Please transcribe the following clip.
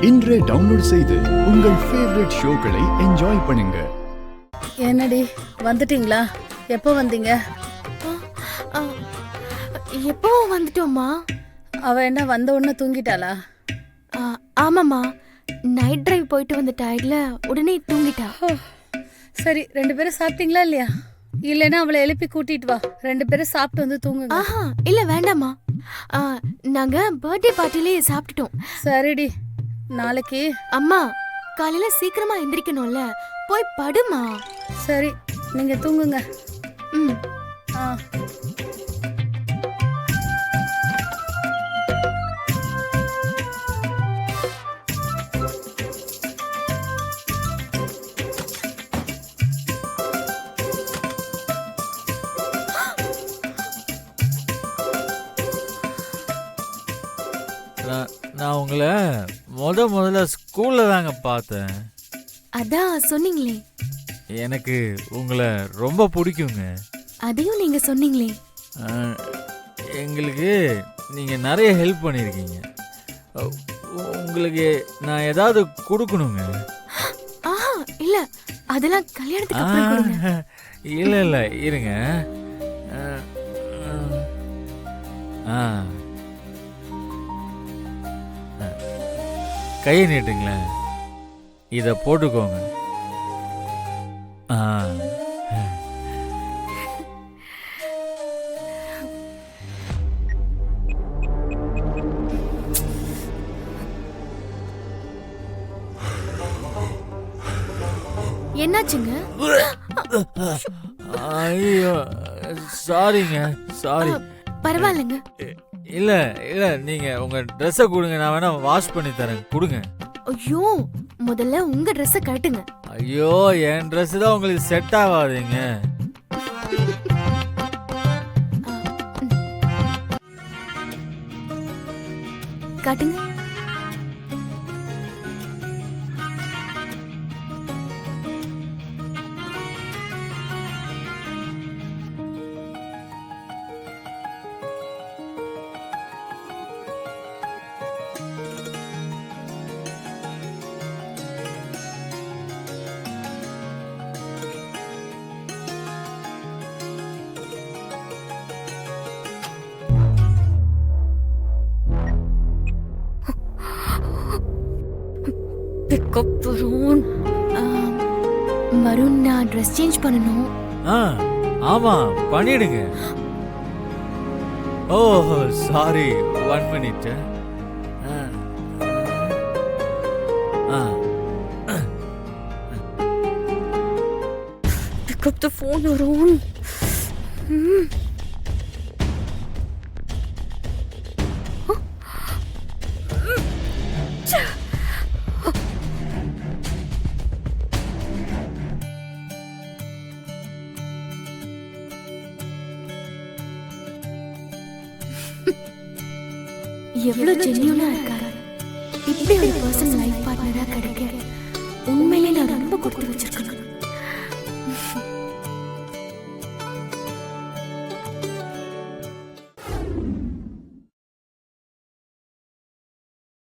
இன்றே டவுன்லோட் செய்து உங்கள் ஃபேவரட் ஷோக்களை என்ஜாய் பண்ணுங்க. என்னடி வந்துட்டீங்களா? எப்போ வந்தீங்க? எப்போ வந்துட்டோம்மா? அவ என்ன வந்த உடனே தூங்கிட்டாளா? ஆமாம்மா, நைட் டிரைவ் போயிட்டு வந்த டயர்ட்ல உடனே தூங்கிட்டா. சரி, 2 பேரும் சாப்பிட்டீங்களா இல்லையா? இல்லைன்னா அவளை எழுப்பி கூட்டிட்டு வா, 2 பேரும் சாப்பிட்டு வந்து தூங்குங்க. ஆஹா, இல்ல வேண்டாம்மா, நாங்க பர்த்டே பார்ட்டிலே சாப்பிட்டுட்டோம். சரிடி, நாளைக்கு அம்மா காலையில சீக்கிரமா எந்திரிக்கணும்ல, போய் படுமா. சரி, நீங்க தூங்குங்க. ம். நான் உங்களை முதல்ல ஸ்கூல்ல தாங்க பார்த்தேன். அதான் சொன்னீங்களே. எனக்கு உங்களை ரொம்ப பிடிக்குங்க. அதையும் நீங்க சொன்னீங்களே. எங்களுக்கு நீங்கள் நிறைய ஹெல்ப் பண்ணியிருக்கீங்க. உங்களுக்கு நான் ஏதாவது கொடுக்கணுங்க. ஆஹா, இல்ல, அதெல்லாம் கல்யாணத்துக்கு அப்புறம் கொடுங்க. இல்லை இருங்க. கையை நீட்டுங்களேன், இதை போட்டுக்கோங்க. என்னாச்சுங்க? ஐயோ, சாரிங்க, சாரி. பரவாயில்லைங்க. இல்ல நீங்க உங்க ட்ரெஸ்ஸை கொடுங்க, நான் வேணா வாஷ் பண்ணி தரேன், கொடுங்க. ஐயோ, முதல்ல உங்க ட்ரெஸ்ஸை கட்டுங்க. ஐயோ, என் ட்ரெஸ் தான் உங்களுக்கு செட் ஆகாதுங்க. காட்டுங்க. வருண், நான் ட்ரெஸ் சேஞ்ச் பண்ணணும். ஆமா, பண்ணிடுங்க. ஓ sorry, 1 minute. Pick up the phone, Varun. எவ்வளவு ஜென்யூனா இருக்காரு. இப்படி ஒரு பர்சன் லைஃப் பார்ட்னரா கிடைக்க உண்மையிலே நான் ரொம்ப கொடுத்து வச்சிருக்கேன்.